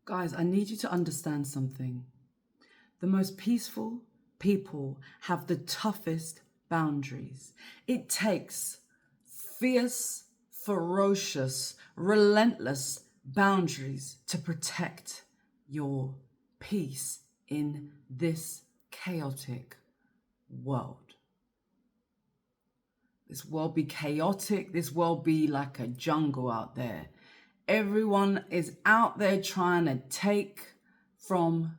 Guys, I need you to understand something. The most peaceful people have the toughest boundaries. It takes fierce, ferocious, relentless boundaries to protect your peace in this chaotic world. This world be chaotic. This world be like a jungle out there. Everyone is out there trying to take from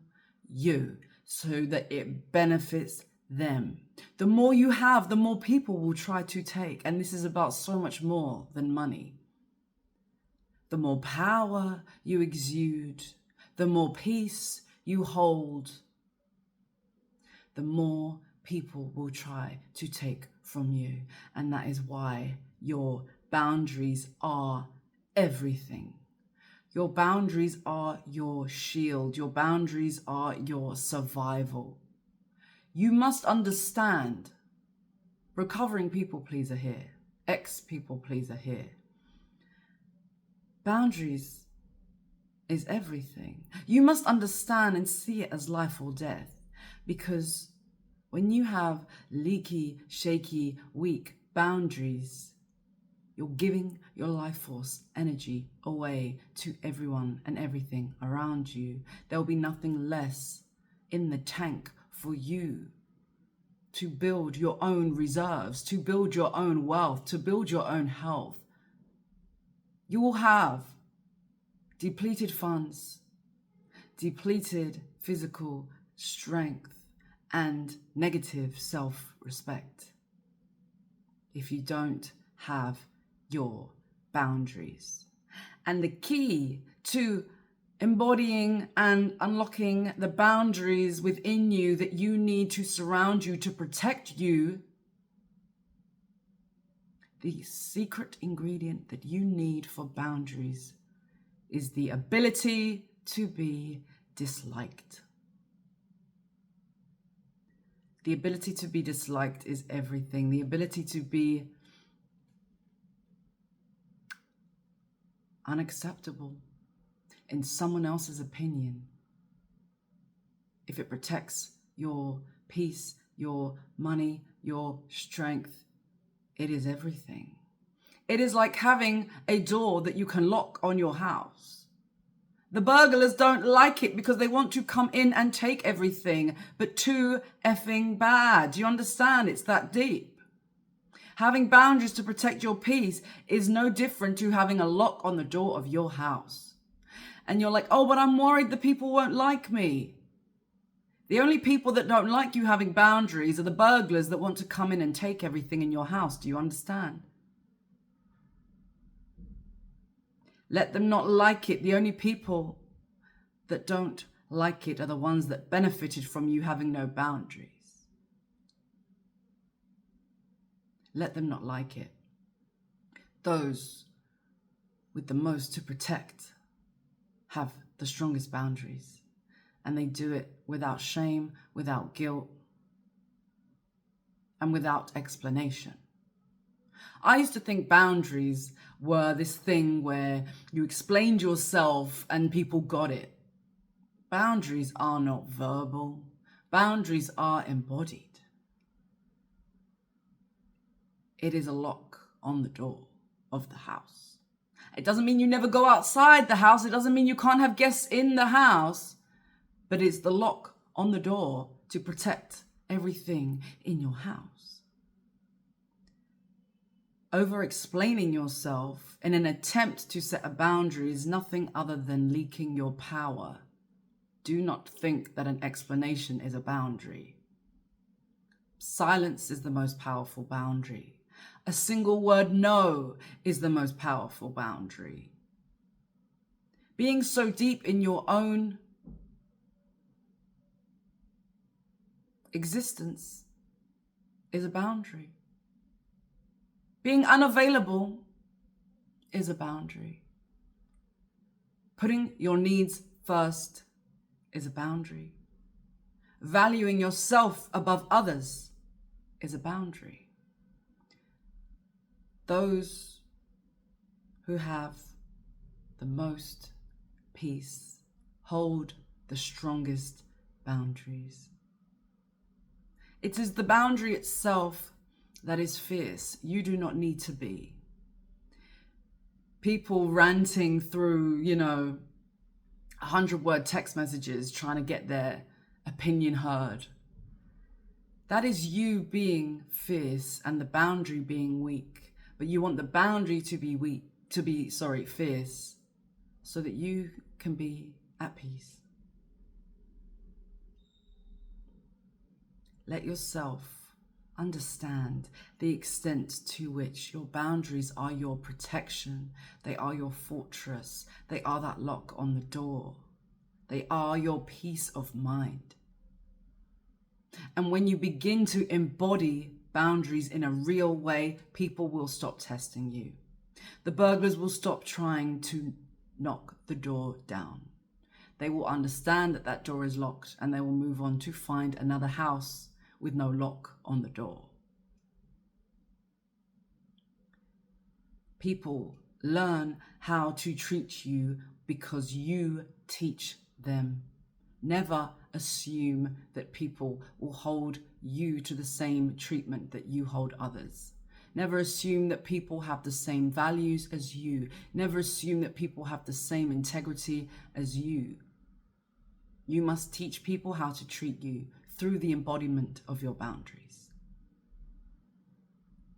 you so that it benefits them. The more you have, the more people will try to take. And this is about so much more than money. The more power you exude, the more peace you hold, the more people will try to take from you. And that is why your boundaries are everything. Your boundaries are your shield. Your boundaries are your survival. You must understand, recovering people pleaser here, ex-people pleaser here. Boundaries is everything. You must understand and see it as life or death, because when you have leaky, shaky, weak boundaries, you're giving your life force energy away to everyone and everything around you. There will be nothing less in the tank for you to build your own reserves, to build your own wealth, to build your own health. You will have depleted funds, depleted physical strength, and negative self-respect if you don't have your boundaries. And the key to embodying and unlocking the boundaries within you that you need to surround you to protect you, the secret ingredient that you need for boundaries is the ability to be disliked. The ability to be disliked is everything. The ability to be unacceptable in someone else's opinion. If it protects your peace, your money, your strength, it is everything. It is like having a door that you can lock on your house. The burglars don't like it because they want to come in and take everything, but too effing bad. Do you understand? It's that deep. Having boundaries to protect your peace is no different to having a lock on the door of your house. And you're like, oh, but I'm worried the people won't like me. The only people that don't like you having boundaries are the burglars that want to come in and take everything in your house. Do you understand? Let them not like it. The only people that don't like it are the ones that benefited from you having no boundaries. Let them not like it. Those with the most to protect have the strongest boundaries, and they do it without shame, without guilt, and without explanation. I used to think boundaries were this thing where you explained yourself and people got it. Boundaries are not verbal. Boundaries are embodied. It is a lock on the door of the house. It doesn't mean you never go outside the house. It doesn't mean you can't have guests in the house. But it's the lock on the door to protect everything in your house. Over-explaining yourself in an attempt to set a boundary is nothing other than leaking your power. Do not think that an explanation is a boundary. Silence is the most powerful boundary. A single word no is the most powerful boundary. Being so deep in your own existence is a boundary. Being unavailable is a boundary. Putting your needs first is a boundary. Valuing yourself above others is a boundary. Those who have the most peace hold the strongest boundaries. It is the boundary itself that is fierce. You do not need to be. People ranting through, 100-word text messages trying to get their opinion heard. That is you being fierce and the boundary being weak. But you want the boundary to be fierce, so that you can be at peace. Let yourself understand the extent to which your boundaries are your protection. They are your fortress. They are that lock on the door. They are your peace of mind. And when you begin to embody boundaries in a real way, people will stop testing you. The burglars will stop trying to knock the door down. They will understand that that door is locked, and they will move on to find another house with no lock on the door. People learn how to treat you because you teach them. Never assume that people will hold you to the same treatment that you hold others. Never assume that people have the same values as you. Never assume that people have the same integrity as you. You must teach people how to treat you through the embodiment of your boundaries.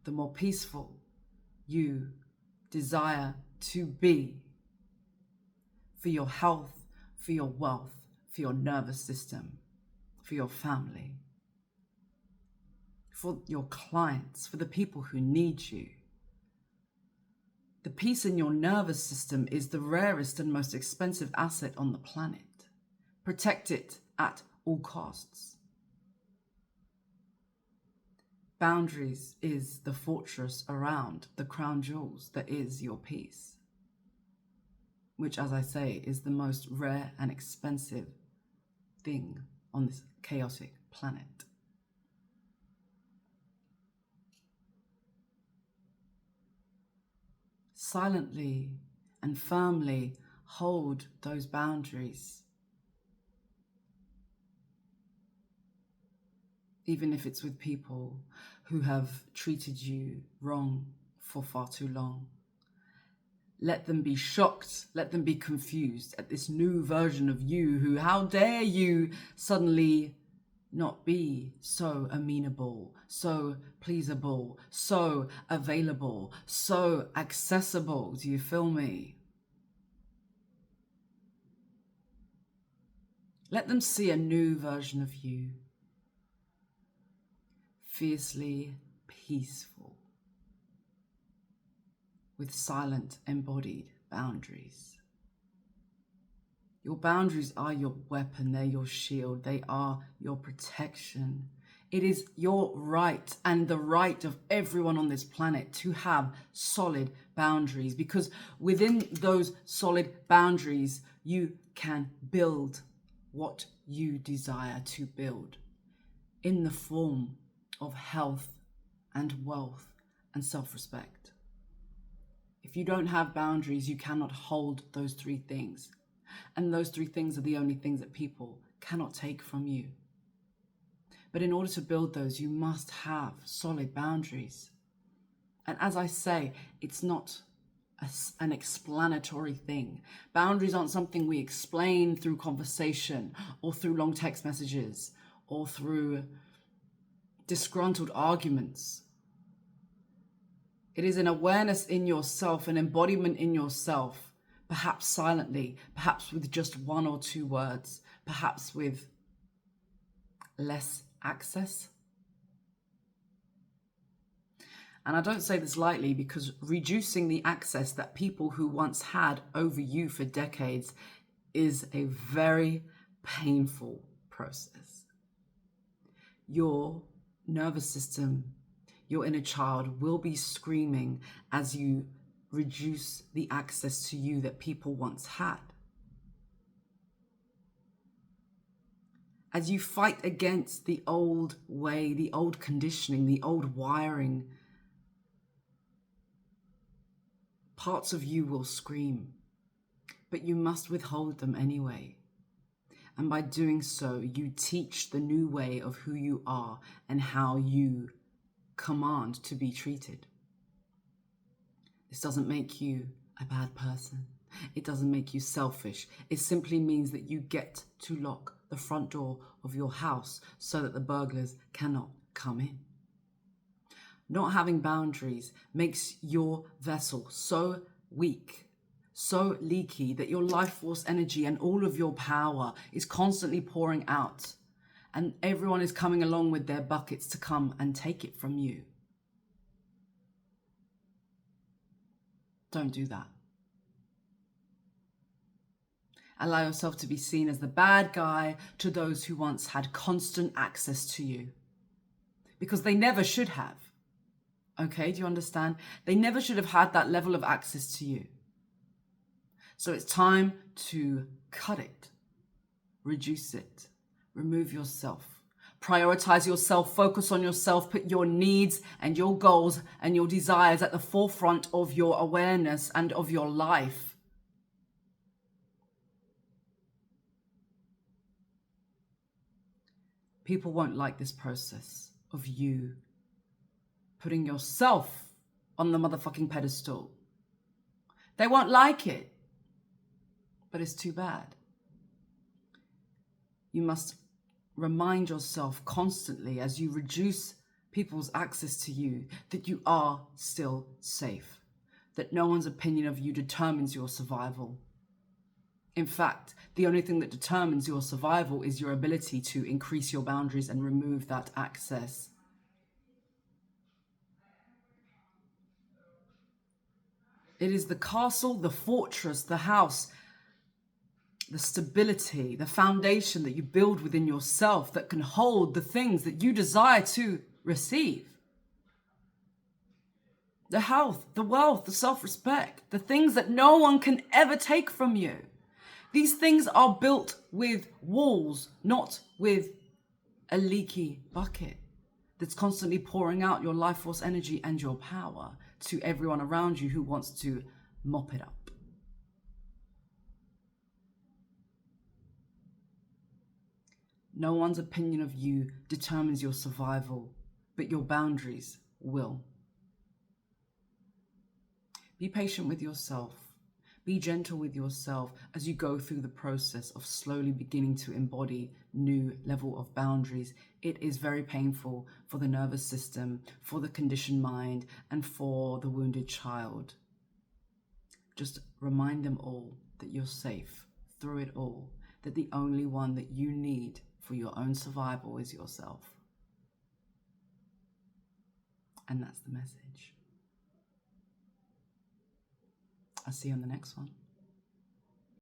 The more peaceful you desire to be for your health, for your wealth, for your nervous system, for your family, for your clients, for the people who need you. The peace in your nervous system is the rarest and most expensive asset on the planet. Protect it at all costs. Boundaries is the fortress around the crown jewels that is your peace, which, as I say, is the most rare and expensive thing on this chaotic planet. Silently and firmly hold those boundaries, even if it's with people who have treated you wrong for far too long. Let them be shocked, let them be confused at this new version of you who, how dare you suddenly not be so amenable, so pleasable, so available, so accessible. Do you feel me? Let them see a new version of you. Fiercely peaceful, with silent embodied boundaries. Your boundaries are your weapon, they're your shield, they are your protection. It is your right and the right of everyone on this planet to have solid boundaries, because within those solid boundaries, you can build what you desire to build in the form of health and wealth and self-respect. If you don't have boundaries, you cannot hold those three things. And those three things are the only things that people cannot take from you. But in order to build those, you must have solid boundaries. And as I say, it's not an explanatory thing. Boundaries aren't something we explain through conversation or through long text messages or through disgruntled arguments. It is an awareness in yourself, an embodiment in yourself, perhaps silently, perhaps with just one or two words, perhaps with less access. And I don't say this lightly, because reducing the access that people who once had over you for decades is a very painful process. Your nervous system, your inner child will be screaming as you reduce the access to you that people once had. As you fight against the old way, the old conditioning, the old wiring, parts of you will scream, but you must withhold them anyway. And by doing so, you teach the new way of who you are and how you command to be treated. This doesn't make you a bad person. It doesn't make you selfish. It simply means that you get to lock the front door of your house so that the burglars cannot come in. Not having boundaries makes your vessel so weak, so leaky, that your life force energy and all of your power is constantly pouring out, and everyone is coming along with their buckets to come and take it from you. Don't do that. Allow yourself to be seen as the bad guy to those who once had constant access to you, because they never should have. Okay, do you understand? They never should have had that level of access to you. So it's time to cut it, reduce it, remove yourself, prioritize yourself, focus on yourself, put your needs and your goals and your desires at the forefront of your awareness and of your life. People won't like this process of you putting yourself on the motherfucking pedestal. They won't like it, but it's too bad. You must remind yourself constantly as you reduce people's access to you that you are still safe, that no one's opinion of you determines your survival. In fact, the only thing that determines your survival is your ability to increase your boundaries and remove that access. It is the castle, the fortress, the house, the stability, the foundation that you build within yourself that can hold the things that you desire to receive. The health, the wealth, the self-respect, the things that no one can ever take from you. These things are built with walls, not with a leaky bucket that's constantly pouring out your life force energy and your power to everyone around you who wants to mop it up. No one's opinion of you determines your survival, but your boundaries will. Be patient with yourself. Be gentle with yourself as you go through the process of slowly beginning to embody new level of boundaries. It is very painful for the nervous system, for the conditioned mind, and for the wounded child. Just remind them all that you're safe through it all, that the only one that you need for your own survival is yourself. And that's the message. I'll see you on the next one.